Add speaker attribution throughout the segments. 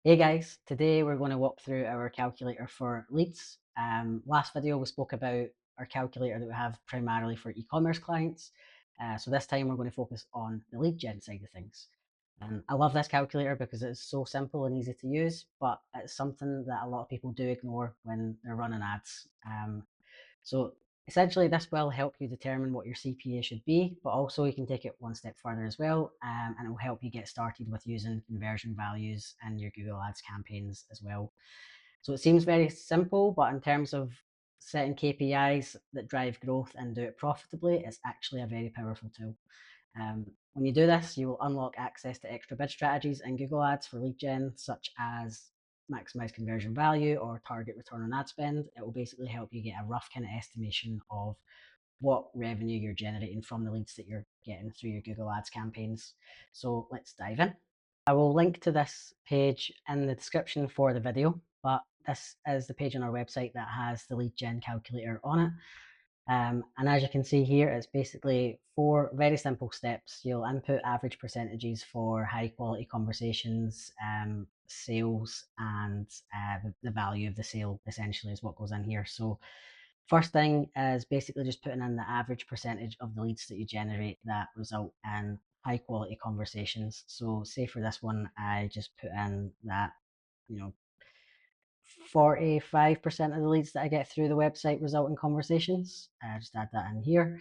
Speaker 1: Hey guys, today we're going to walk through our calculator for leads. Last video we spoke about our calculator that we have primarily for e-commerce clients. So this time we're going to focus on the lead gen side of things. And I love this calculator because it's so simple and easy to use, but it's something that a lot of people do ignore when they're running ads. So essentially, this will help you determine what your CPA should be, but also you can take it one step further as well, and it will help you get started with using conversion values in your Google Ads campaigns as well. So it seems very simple, but in terms of setting KPIs that drive growth and do it profitably, it's actually a very powerful tool. When you do this, you will unlock access to extra bid strategies in Google Ads for lead gen, such as maximize conversion value or target return on ad spend. It will basically help you get a rough kind of estimation of what revenue you're generating from the leads that you're getting through your Google Ads campaigns. So let's dive in. I will link to this page in the description for the video, but this is the page on our website that has the lead gen calculator on it. And as you can see here, it's basically four very simple steps. You'll input average percentages for high quality conversations, sales, and the value of the sale essentially is what goes in here. So first thing is basically just putting in the average percentage of the leads that you generate that result in high quality conversations. So say for this one, I just put in that, you know, 45% of the leads that I get through the website result in conversations. Just add that in here.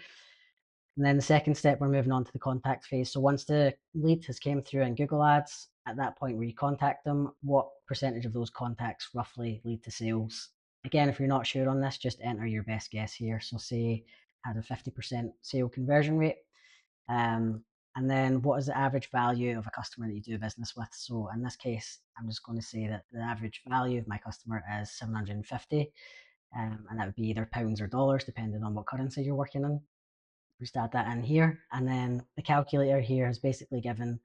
Speaker 1: And then the second step, we're moving on to the contact phase. So once the lead has came through in Google Ads, at that point where you contact them, what percentage of those contacts roughly lead to sales? Again, if you're not sure on this, just enter your best guess here. So say had a 50% sale conversion rate. Um, and then what is the average value of a customer that you do business with? So in this case, I'm just going to say that the average value of my customer is 750, and that would be either pounds or dollars, depending on what currency you're working in. Just add that in here. And then the calculator here has basically given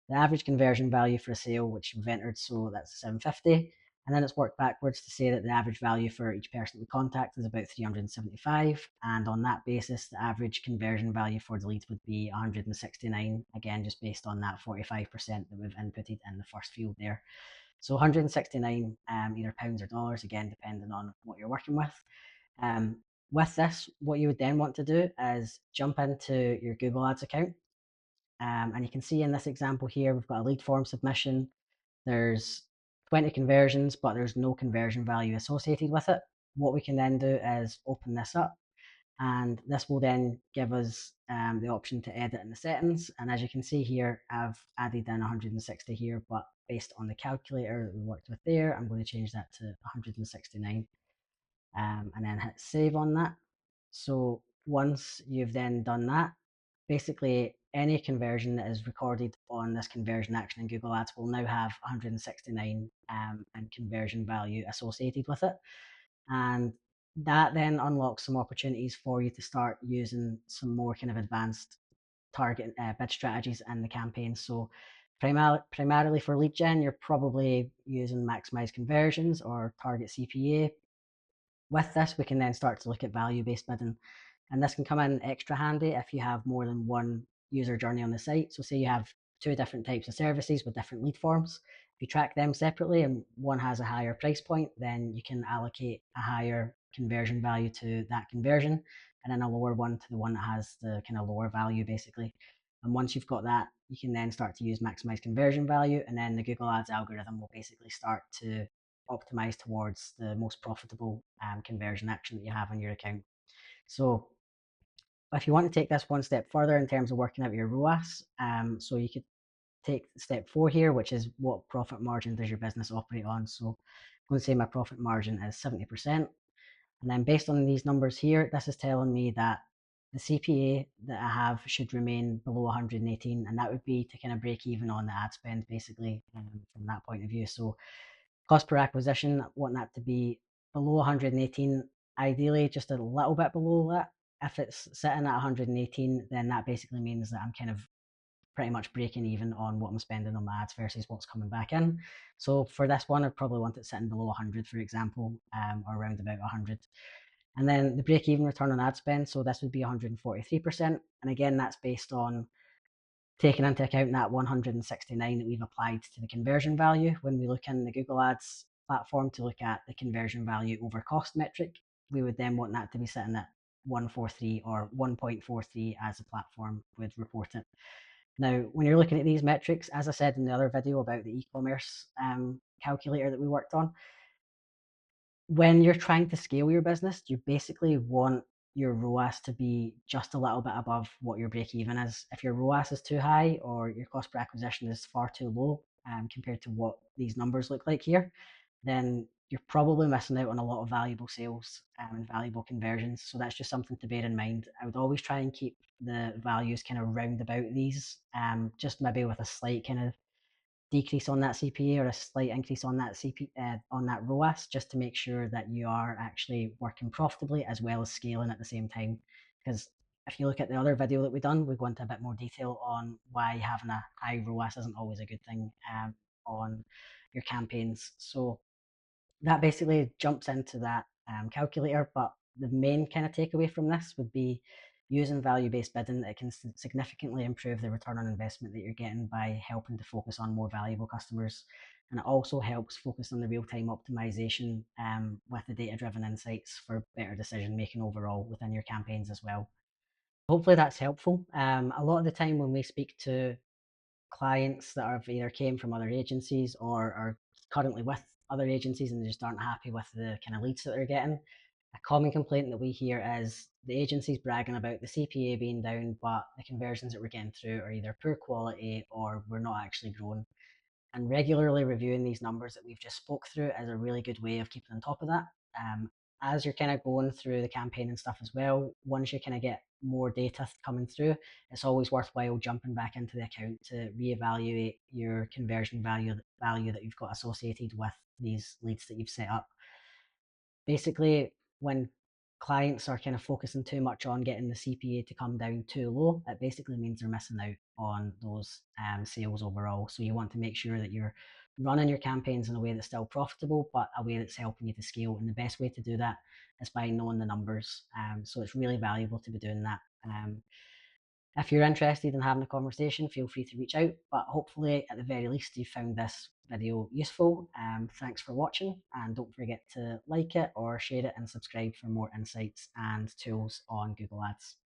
Speaker 1: the average conversion value for a sale, which we've entered, so that's 750. And then it's worked backwards to say that the average value for each person we contact is about 375. And on that basis, the average conversion value for the leads would be 169, again, just based on that 45% that we've inputted in the first field there. So 169, either pounds or dollars, again, depending on what you're working with. With this, what you would then want to do is jump into your Google Ads account. And you can see in this example here, we've got a lead form submission. There's 20 conversions, but there's no conversion value associated with it. What we can then do is open this up, and this will then give us the option to edit in the settings. And as you can see here, I've added in 160 here, but based on the calculator that we worked with there, I'm going to change that to 169, and then hit save on that. So once you've then done that, basically any conversion that is recorded on this conversion action in Google Ads will now have 169 and conversion value associated with it. And that then unlocks some opportunities for you to start using some more kind of advanced target bid strategies in the campaign. So primarily for lead gen, you're probably using maximize conversions or target CPA. With this, we can then start to look at value-based bidding, and this can come in extra handy if you have more than one user journey on the site. So say you have two different types of services with different lead forms. If you track them separately and one has a higher price point, then you can allocate a higher conversion value to that conversion, and then a lower one to the one that has the kind of lower value basically. And once you've got that, you can then start to use maximize conversion value, and then the Google Ads algorithm will basically start to optimize towards the most profitable conversion action that you have on your account. So if you want to take this one step further in terms of working out your ROAS, so you could take step 4 here, which is what profit margin does your business operate on. So I'm going to say my profit margin is 70%. And then based on these numbers here, this is telling me that the CPA that I have should remain below 118, and that would be to kind of break even on the ad spend basically from that point of view. So cost per acquisition, I want that to be below 118, ideally just a little bit below that. If it's sitting at 118, then that basically means that I'm kind of pretty much breaking even on what I'm spending on my ads versus what's coming back in. So for this one, I'd probably want it sitting below 100, for example, or around about 100. And then the break even return on ad spend, so this would be 143%. And again, that's based on taking into account that 169 that we've applied to the conversion value, when we look in the Google Ads platform to look at the conversion value over cost metric, we would then want that to be sitting at 143 or 1.43 as the platform would report it. Now, when you're looking at these metrics, as I said in the other video about the e-commerce calculator that we worked on, when you're trying to scale your business, you basically want your ROAS to be just a little bit above what your break even is. If your ROAS is too high or your cost per acquisition is far too low compared to what these numbers look like here, then you're probably missing out on a lot of valuable sales and valuable conversions. So that's just something to bear in mind. I would always try and keep the values kind of round about these, just maybe with a slight kind of decrease on that CPA or a slight increase on that on that ROAS, just to make sure that you are actually working profitably as well as scaling at the same time. Because if you look at the other video that we've done, we go into a bit more detail on why having a high ROAS isn't always a good thing on your campaigns. So that basically jumps into that calculator. But the main kind of takeaway from this would be using value-based bidding. It can significantly improve the return on investment that you're getting by helping to focus on more valuable customers. And it also helps focus on the real-time optimization with the data-driven insights for better decision making overall within your campaigns as well. Hopefully that's helpful. A lot of the time when we speak to clients that have either came from other agencies or are currently with other agencies and they just aren't happy with the kind of leads that they're getting. A common complaint that we hear is the agencies bragging about the CPA being down, but the conversions that we're getting through are either poor quality or we're not actually growing. And regularly reviewing these numbers that we've just spoke through is a really good way of keeping on top of that. As you're kind of going through the campaign and stuff as well, once you kind of get more data coming through, it's always worthwhile jumping back into the account to reevaluate your conversion value that you've got associated with these leads that you've set up. Basically, when clients are kind of focusing too much on getting the CPA to come down too low, it basically means they're missing out on those sales overall. So you want to make sure that you're running your campaigns in a way that's still profitable, but a way that's helping you to scale. And the best way to do that is by knowing the numbers. So it's really valuable to be doing that. If you're interested in having a conversation, feel free to reach out. But hopefully, at the very least, you found this video useful. Thanks for watching, and don't forget to like it or share it and subscribe for more insights and tools on Google Ads.